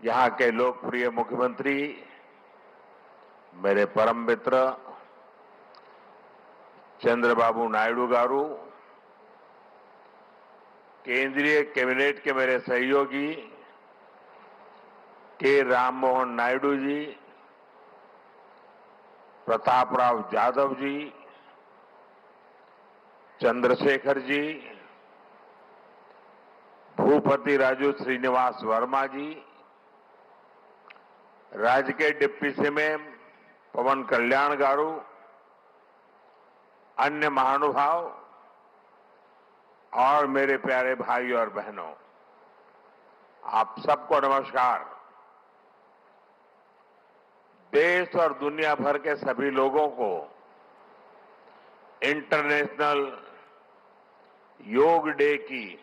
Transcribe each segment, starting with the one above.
यहाँ के लोकप्रिय मुख्यमंत्री मेरे परम मित्र चंद्रबाबू नायडू गारू, केंद्रीय कैबिनेट के मेरे सहयोगी के राम मोहन नायडू जी, प्रताप राव जाधव जी, चंद्रशेखर जी, भूपति राजू श्रीनिवास वर्मा जी, राज्य के डिप्टी सीएम पवन कल्याण गारू, अन्य महानुभाव और मेरे प्यारे भाई और बहनों, आप सबको नमस्कार। देश और दुनिया भर के सभी लोगों को इंटरनेशनल योग डे की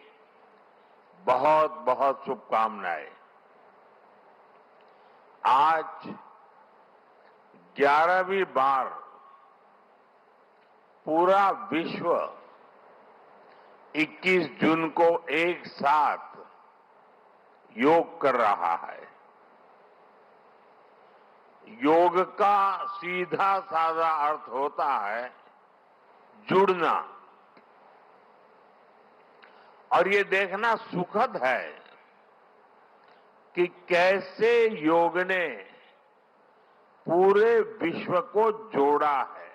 बहुत बहुत शुभकामनाएं। आज 11वीं बार पूरा विश्व 21 जून को एक साथ योग कर रहा है। योग का सीधा साधा अर्थ होता है जुड़ना, और ये देखना सुखद है कि कैसे योग ने पूरे विश्व को जोड़ा है।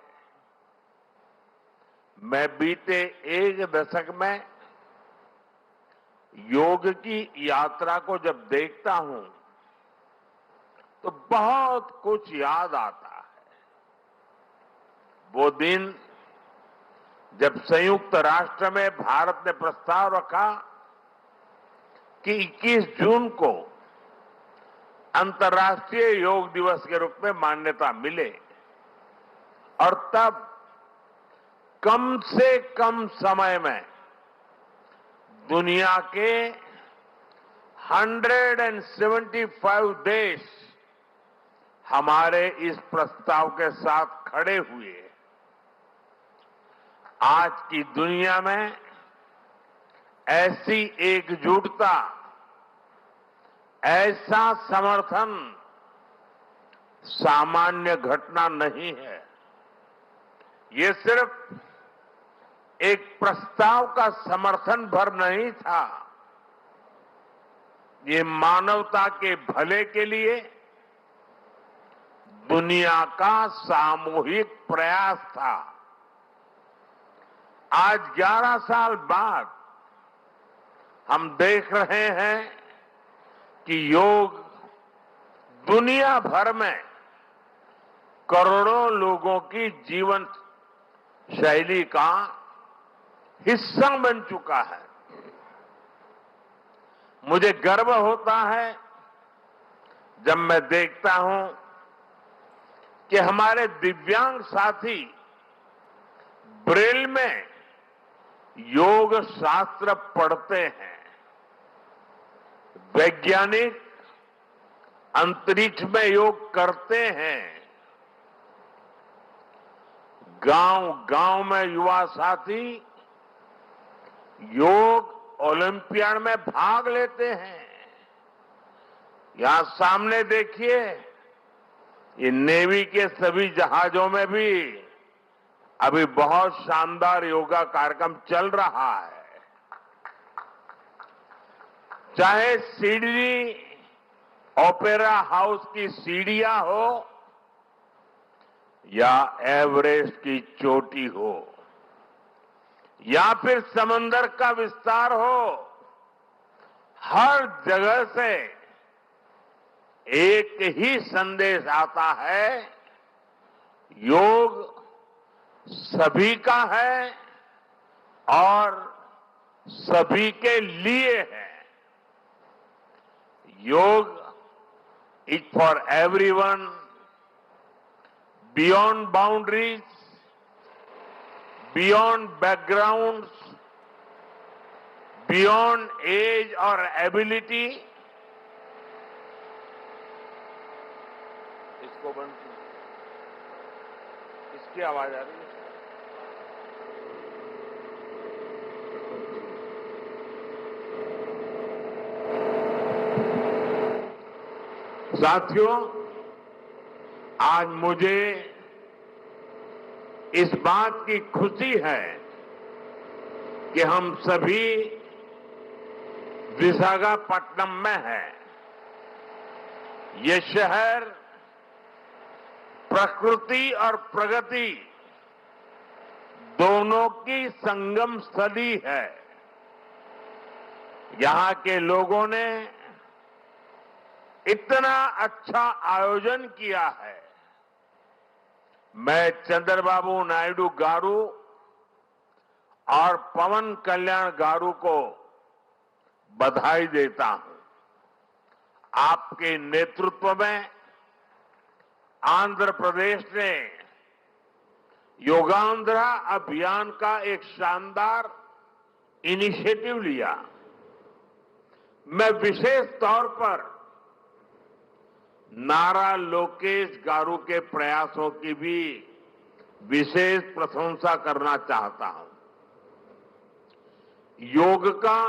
मैं बीते एक दशक में योग की यात्रा को जब देखता हूं तो बहुत कुछ याद आता है। वो दिन जब संयुक्त राष्ट्र में भारत ने प्रस्ताव रखा कि 21 जून को अंतर्राष्ट्रीय योग दिवस के रूप में मान्यता मिले, और तब कम से कम समय में दुनिया के 175 देश हमारे इस प्रस्ताव के साथ खड़े हुए। आज की दुनिया में ऐसी एकजुटता, ऐसा समर्थन सामान्य घटना नहीं है। ये सिर्फ एक प्रस्ताव का समर्थन भर नहीं था, ये मानवता के भले के लिए दुनिया का सामूहिक प्रयास था। आज 11 साल बाद हम देख रहे हैं कि योग दुनिया भर में करोड़ों लोगों की जीवन शैली का हिस्सा बन चुका है। मुझे गर्व होता है जब मैं देखता हूं कि हमारे दिव्यांग साथी ब्रेल में योग शास्त्र पढ़ते हैं, वैज्ञानिक अंतरिक्ष में योग करते हैं, गांव-गांव में युवा साथी योग ओलंपियाड में भाग लेते हैं। यहां सामने देखिए, ये नेवी के सभी जहाजों में भी अभी बहुत शानदार योगा कार्यक्रम चल रहा है। चाहे सिडनी ओपेरा हाउस की सीढ़ियां हो या एवरेस्ट की चोटी हो या फिर समंदर का विस्तार हो, हर जगह से एक ही संदेश आता है, योग सभी का है और सभी के लिए है। Yog is for everyone, beyond boundaries, beyond backgrounds, beyond age और एबिलिटी। इसको बंद कीजिए, इसकी आवाज आ रही है। साथियों, आज मुझे इस बात की खुशी है कि हम सभी विशाखापट्टनम में हैं। ये शहर प्रकृति और प्रगति दोनों की संगम स्थली है। यहां के लोगों ने इतना अच्छा आयोजन किया है। मैं चंद्रबाबू नायडू गारू और पवन कल्याण गारू को बधाई देता हूं। आपके नेतृत्व में आंध्र प्रदेश ने योगांध्रा अभियान का एक शानदार इनिशिएटिव लिया। मैं विशेष तौर पर नारा लोकेश गारू के प्रयासों की भी विशेष प्रशंसा करना चाहता हूं। योग का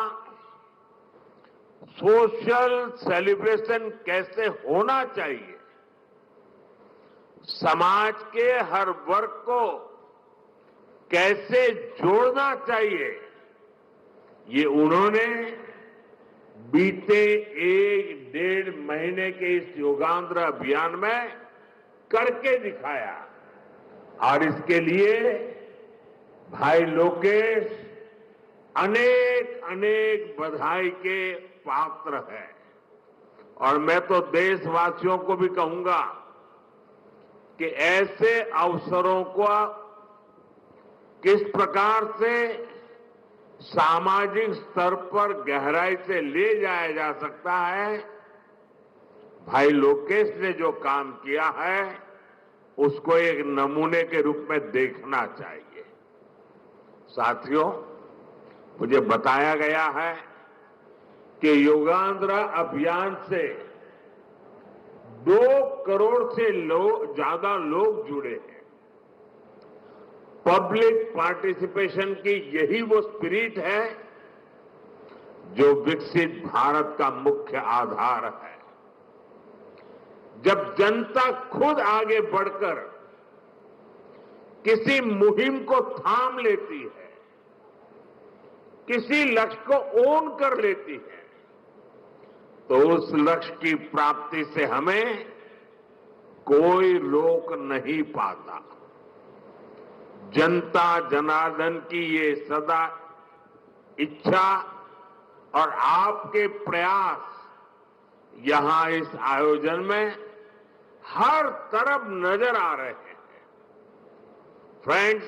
सोशल सेलिब्रेशन कैसे होना चाहिए, समाज के हर वर्ग को कैसे जोड़ना चाहिए, ये उन्होंने बीते 1-1.5 महीने के इस योगांध्र अभियान में करके दिखाया। और इसके लिए भाई लोकेश अनेक अनेक बधाई के पात्र है। और मैं तो देशवासियों को भी कहूंगा कि ऐसे अवसरों को किस प्रकार से सामाजिक स्तर पर गहराई से ले जाया जा सकता है, भाई लोकेश ने जो काम किया है उसको एक नमूने के रूप में देखना चाहिए। साथियों, मुझे बताया गया है कि योगांध्र अभियान से 2 करोड़ से ज्यादा लोग जुड़े हैं। पब्लिक पार्टिसिपेशन की यही वो स्पिरिट है जो विकसित भारत का मुख्य आधार है। जब जनता खुद आगे बढ़कर किसी मुहिम को थाम लेती है, किसी लक्ष्य को ओन कर लेती है, तो उस लक्ष्य की प्राप्ति से हमें कोई रोक नहीं पाता। जनता जनार्दन की ये सदा इच्छा और आपके प्रयास यहां इस आयोजन में हर तरफ नजर आ रहे हैं। Friends,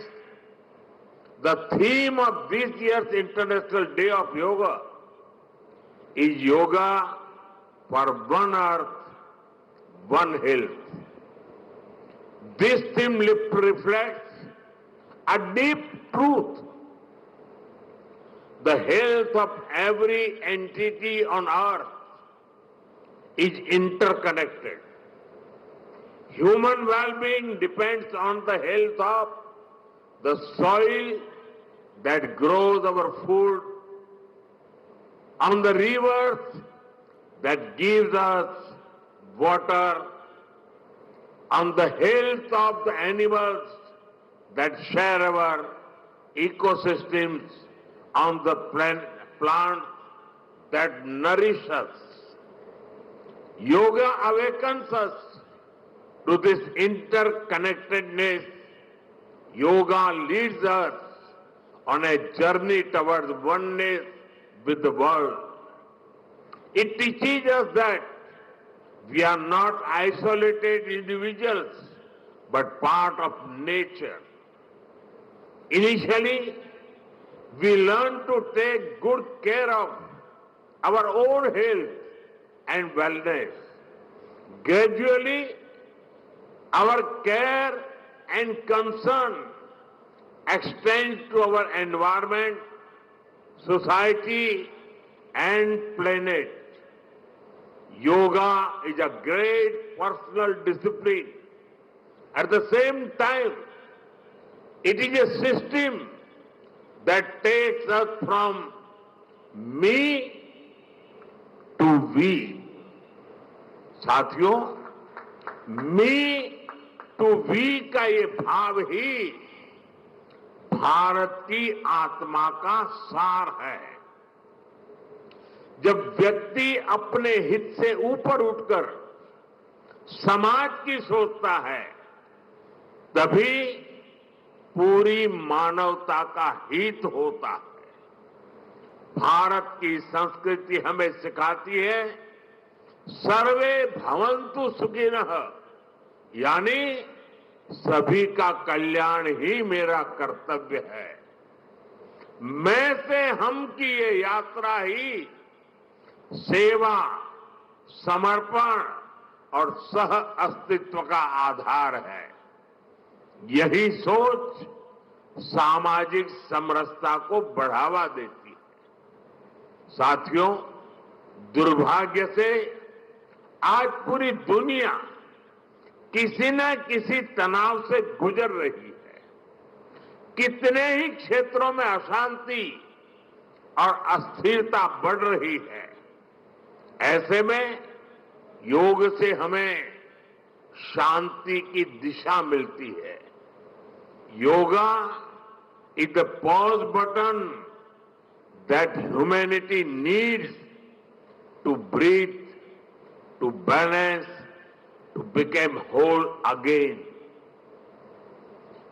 the theme of this year's International Day of Yoga is Yoga for One Earth, One Health. This theme reflects a deep truth. The health of every entity on earth is interconnected. Human well-being depends on the health of the soil that grows our food, on the rivers that gives us water, on the health of the animals that share our ecosystems, on the plants that nourish us. Yoga awakens us to this interconnectedness. Yoga leads us on a journey towards oneness with the world. It teaches us that we are not isolated individuals, but part of nature. Initially, we learn to take good care of our own health and wellness. Gradually, our care and concern extends to our environment, society, and planet. Yoga is a great personal discipline. At the same time, it is a system that takes us from me to we. साथियों, मी to we का ये भाव ही भारत की आत्मा का सार है। जब व्यक्ति अपने हित से ऊपर उठकर समाज की सोचता है, तभी पूरी मानवता का हित होता है। भारत की संस्कृति हमें सिखाती है, सर्वे भवन्तु सुखिनः, यानी सभी का कल्याण ही मेरा कर्तव्य है। मैं से हम की ये यात्रा ही सेवा, समर्पण और सह अस्तित्व का आधार है। यही सोच सामाजिक समरसता को बढ़ावा देती है। साथियों, दुर्भाग्य से आज पूरी दुनिया किसी न किसी तनाव से गुजर रही है। कितने ही क्षेत्रों में अशांति और अस्थिरता बढ़ रही है। ऐसे में योग से हमें शांति की दिशा मिलती है। Yoga is the pause button that humanity needs to breathe, to balance, to become whole again.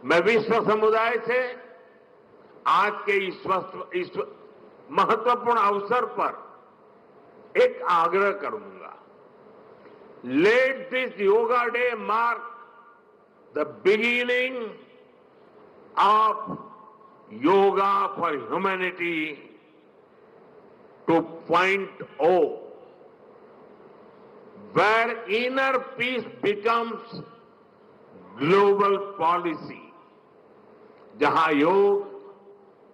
मैं विश्व समुदाय से आज के इस महत्वपूर्ण अवसर पर एक आग्रह करूंगा। Let this yoga day mark the beginning of yoga for humanity 2.0, where inner peace becomes global policy, जहां योग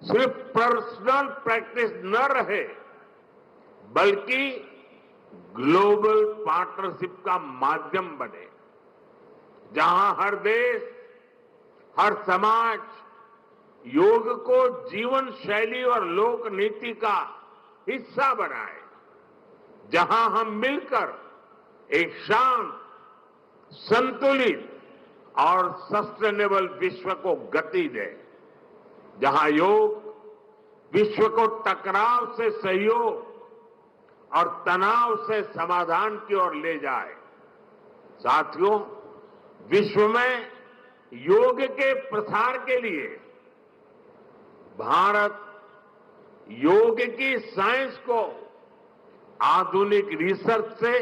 सिर्फ पर्सनल प्रैक्टिस न रहे, बल्कि ग्लोबल पार्टनरशिप का माध्यम बने। जहां हर देश, हर समाज योग को जीवन शैली और लोक नीति का हिस्सा बनाए। जहां हम मिलकर एक शांत, संतुलित और सस्टेनेबल विश्व को गति दे। जहां योग विश्व को टकराव से सहयोग और तनाव से समाधान की ओर ले जाए। साथियों, विश्व में योग के प्रसार के लिए भारत योग की साइंस को आधुनिक रिसर्च से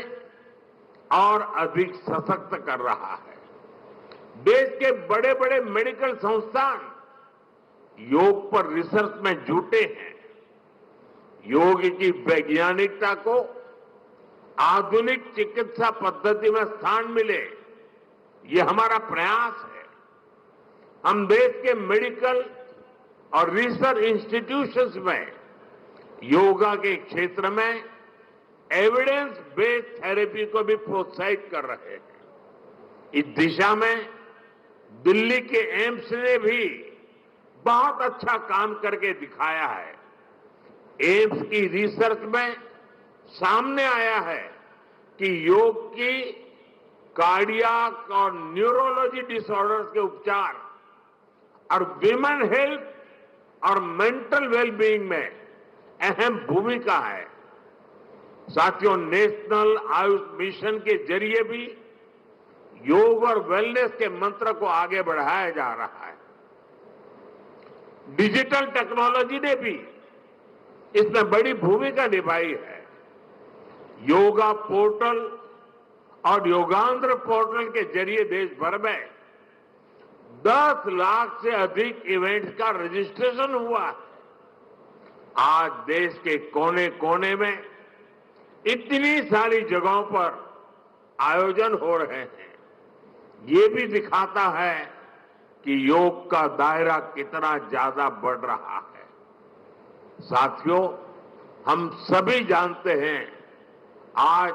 और अधिक सशक्त कर रहा है। देश के बड़े बड़े मेडिकल संस्थान योग पर रिसर्च में जुटे हैं। योग की वैज्ञानिकता को आधुनिक चिकित्सा पद्धति में स्थान मिले, ये हमारा प्रयास है। हम देश के मेडिकल और रिसर्च इंस्टीट्यूशंस में योगा के क्षेत्र में एविडेंस बेस्ड थेरेपी को भी प्रोत्साहित कर रहे हैं। इस दिशा में दिल्ली के एम्स ने भी बहुत अच्छा काम करके दिखाया है। एम्स की रिसर्च में सामने आया है कि योग की कार्डियक और न्यूरोलॉजी डिसऑर्डर्स के उपचार और विमेन हेल्थ और मेंटल वेलबीइंग में अहम भूमिका है। साथियों, नेशनल आयुष मिशन के जरिए भी योग और वेलनेस के मंत्र को आगे बढ़ाया जा रहा है। डिजिटल टेक्नोलॉजी ने भी इसमें बड़ी भूमिका निभाई है। योगा पोर्टल और योगांध्र पोर्टल के जरिए देश भर में 10 लाख से अधिक इवेंट्स का रजिस्ट्रेशन हुआ है। आज देश के कोने कोने में इतनी सारी जगहों पर आयोजन हो रहे हैं। ये भी दिखाता है कि योग का दायरा कितना ज्यादा बढ़ रहा है। साथियों, हम सभी जानते हैं आज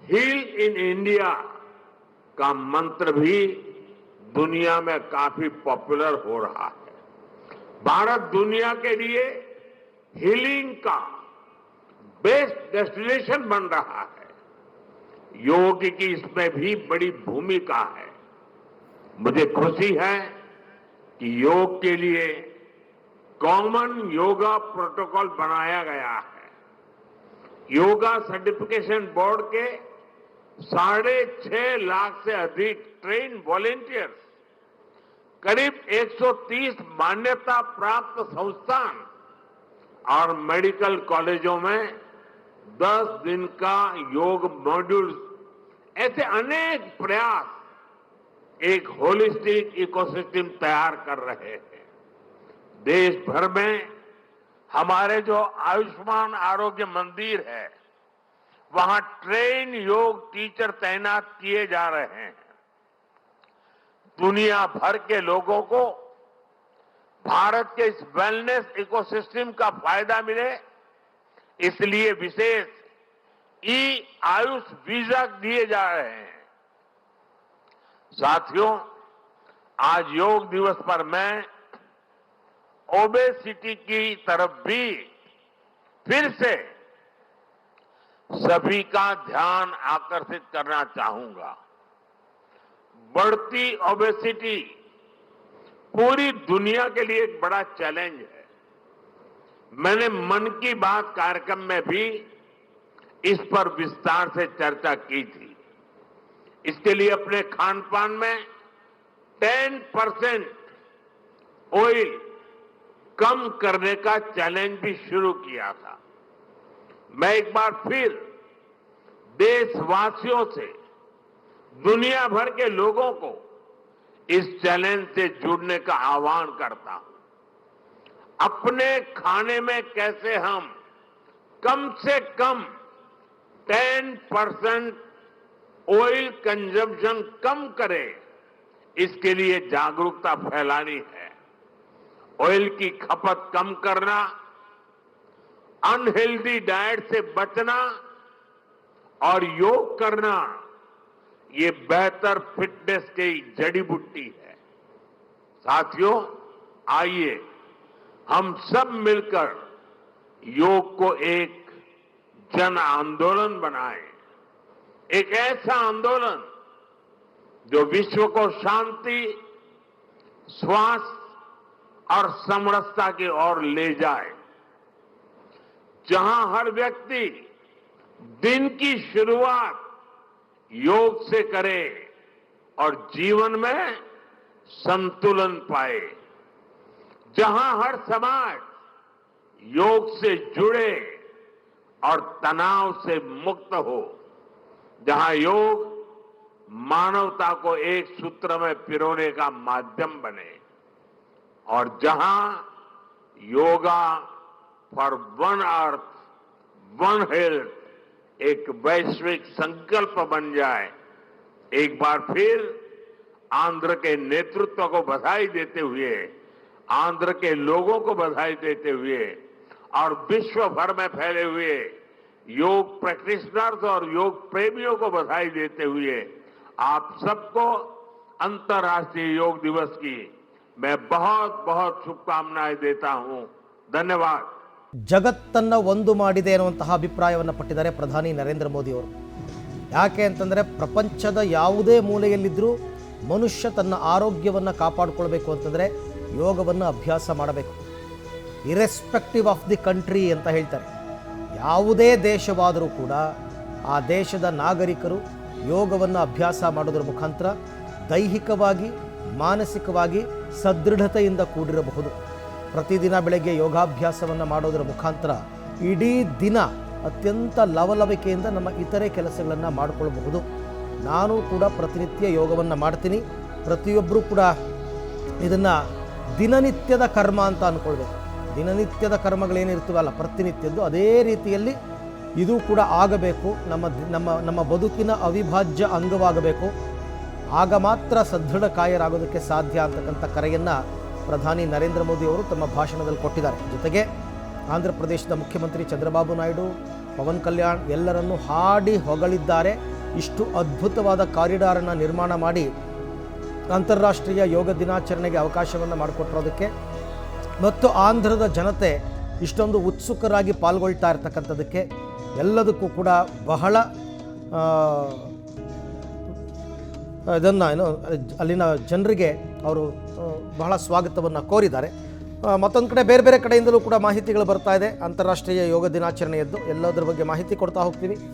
हील इन इंडिया का मंत्र भी दुनिया में काफी पॉपुलर हो रहा है। भारत दुनिया के लिए हीलिंग का बेस्ट डेस्टिनेशन बन रहा है। योग की इसमें भी बड़ी भूमिका है। मुझे खुशी है कि योग के लिए कॉमन योगा प्रोटोकॉल बनाया गया है। योगा सर्टिफिकेशन बोर्ड के 6.5 लाख से अधिक ट्रेन वॉलेंटियर्स, करीब 130 मान्यता प्राप्त संस्थान और मेडिकल कॉलेजों में 10 दिन का योग मॉड्यूल्स, ऐसे अनेक प्रयास एक होलिस्टिक इकोसिस्टम तैयार कर रहे हैं। देश भर में हमारे जो आयुष्मान आरोग्य मंदिर है, वहां ट्रेन योग टीचर तैनात किए जा रहे हैं। दुनिया भर के लोगों को भारत के इस वेलनेस इकोसिस्टम का फायदा मिले, इसलिए विशेष ई आयुष वीजा दिए जा रहे हैं। साथियों, आज योग दिवस पर मैं ओबेसिटी की तरफ भी फिर से सभी का ध्यान आकर्षित करना चाहूंगा। बढ़ती ओबेसिटी पूरी दुनिया के लिए एक बड़ा चैलेंज है। मैंने मन की बात कार्यक्रम में भी इस पर विस्तार से चर्चा की थी। इसके लिए अपने खान पान में 10% ऑयल कम करने का चैलेंज भी शुरू किया था। मैं एक बार फिर देशवासियों से, दुनिया भर के लोगों को इस चैलेंज से जुड़ने का आह्वान करता हूं। अपने खाने में कैसे हम कम से कम 10% ऑयल कंजम्पशन कम करें, इसके लिए जागरूकता फैलानी है। ऑयल की खपत कम करना, अनहेल्दी डाइट से बचना और योग करना, ये बेहतर फिटनेस की जड़ी बूटी है। साथियों, आइए हम सब मिलकर योग को एक जन आंदोलन बनाएं, एक ऐसा आंदोलन जो विश्व को शांति, स्वास्थ्य और समरसता की ओर ले जाए, जहां हर व्यक्ति दिन की शुरुआत योग से करे और जीवन में संतुलन पाए, जहां हर समाज योग से जुड़े और तनाव से मुक्त हो, जहां योग मानवता को एक सूत्र में पिरोने का माध्यम बने, और जहां yoga for one earth one health एक वैश्विक संकल्प बन जाए। एक बार फिर आंध्र के नेतृत्व को बधाई देते हुए, आंध्र के लोगों को बधाई देते हुए और विश्व भर में फैले हुए योग प्रैक्टिशनर्स और योग प्रेमियों को बधाई देते हुए आप सबको अंतर्राष्ट्रीय योग दिवस की मैं बहुत बहुत शुभकामनाएं देता हूं। धन्यवाद। ಜಗತ್ತನ್ನು ಒಂದು ಮಾಡಿದೆ ಅನ್ನುವಂತಹ ಅಭಿಪ್ರಾಯವನ್ನು ಪಟ್ಟಿದ್ದಾರೆ ಪ್ರಧಾನಿ ನರೇಂದ್ರ ಮೋದಿ ಅವರು. ಯಾಕೆ ಅಂತಂದರೆ ಪ್ರಪಂಚದ ಯಾವುದೇ ಮೂಲೆಯಲ್ಲಿದ್ದರೂ ಮನುಷ್ಯ ತನ್ನ ಆರೋಗ್ಯವನ್ನು ಕಾಪಾಡಿಕೊಳ್ಬೇಕು ಅಂತಂದರೆ ಯೋಗವನ್ನು ಅಭ್ಯಾಸ ಮಾಡಬೇಕು. ಇರೆಸ್ಪೆಕ್ಟಿವ್ ಆಫ್ ದಿ ಕಂಟ್ರಿ ಅಂತ ಹೇಳ್ತಾರೆ. ಯಾವುದೇ ದೇಶವಾದರೂ ಕೂಡ ಆ ದೇಶದ ನಾಗರಿಕರು ಯೋಗವನ್ನು ಅಭ್ಯಾಸ ಮಾಡೋದ್ರ ಮುಖಾಂತರ ದೈಹಿಕವಾಗಿ ಮಾನಸಿಕವಾಗಿ ಸದೃಢತೆಯಿಂದ ಕೂಡಿರಬಹುದು. ಪ್ರತಿದಿನ ಬೆಳಗ್ಗೆ ಯೋಗಾಭ್ಯಾಸವನ್ನು ಮಾಡೋದರ ಮುಖಾಂತರ ಇಡೀ ದಿನ ಅತ್ಯಂತ ಲವಲವಿಕೆಯಿಂದ ನಮ್ಮ ಇತರೆ ಕೆಲಸಗಳನ್ನು ಮಾಡಿಕೊಳ್ಳಬಹುದು. ನಾನು ಕೂಡ ಪ್ರತಿನಿತ್ಯ ಯೋಗವನ್ನು ಮಾಡ್ತೀನಿ. ಪ್ರತಿಯೊಬ್ಬರೂ ಕೂಡ ಇದನ್ನು ದಿನನಿತ್ಯದ ಕರ್ಮ ಅಂತ ಅಂದ್ಕೊಳ್ಬೇಕು. ದಿನನಿತ್ಯದ ಕರ್ಮಗಳೇನಿರ್ತವಲ್ಲ ಪ್ರತಿನಿತ್ಯದ್ದು, ಅದೇ ರೀತಿಯಲ್ಲಿ ಇದು ಕೂಡ ಆಗಬೇಕು. ನಮ್ಮ ಬದುಕಿನ ಅವಿಭಾಜ್ಯ ಅಂಗವಾಗಬೇಕು. ಆಗ ಮಾತ್ರ ಸದೃಢ ಕಾಯರಾಗೋದಕ್ಕೆ ಸಾಧ್ಯ ಅಂತಕ್ಕಂಥ ಕರೆಯನ್ನು ಪ್ರಧಾನಿ ನರೇಂದ್ರ ಮೋದಿ ಅವರು ತಮ್ಮ ಭಾಷಣದಲ್ಲಿ ಕೊಟ್ಟಿದ್ದಾರೆ. ಜೊತೆಗೆ ಆಂಧ್ರ ಪ್ರದೇಶದ ಮುಖ್ಯಮಂತ್ರಿ ಚಂದ್ರಬಾಬು ನಾಯ್ಡು, ಪವನ್ ಕಲ್ಯಾಣ್ ಎಲ್ಲರನ್ನೂ ಹಾಡಿ ಹೊಗಳಿದ್ದಾರೆ. ಇಷ್ಟು ಅದ್ಭುತವಾದ ಕಾರಿಡಾರನ್ನು ನಿರ್ಮಾಣ ಮಾಡಿ ಅಂತಾರಾಷ್ಟ್ರೀಯ ಯೋಗ ದಿನಾಚರಣೆಗೆ ಅವಕಾಶವನ್ನು ಮಾಡಿಕೊಟ್ಟಿರೋದಕ್ಕೆ ಮತ್ತು ಆಂಧ್ರದ ಜನತೆ ಇಷ್ಟೊಂದು ಉತ್ಸುಕರಾಗಿ ಪಾಲ್ಗೊಳ್ತಾ ಇರ್ತಕ್ಕಂಥದ್ದಕ್ಕೆ ಎಲ್ಲದಕ್ಕೂ ಕೂಡ ಬಹಳ ಇದನ್ನು ಏನು ಅಲ್ಲಿನ ಜನರಿಗೆ ಅವರು ಬಹಳ ಸ್ವಾಗತವನ್ನು ಕೋರಿದ್ದಾರೆ. ಮತ್ತೊಂದು ಕಡೆ ಬೇರೆ ಬೇರೆ ಕಡೆಯಿಂದಲೂ ಕೂಡ ಮಾಹಿತಿಗಳು ಬರ್ತಾ ಇದೆ. ಅಂತಾರಾಷ್ಟ್ರೀಯ ಯೋಗ ದಿನಾಚರಣೆಯದ್ದು ಎಲ್ಲದರ ಬಗ್ಗೆ ಮಾಹಿತಿ ಕೊಡ್ತಾ ಹೋಗ್ತೀವಿ.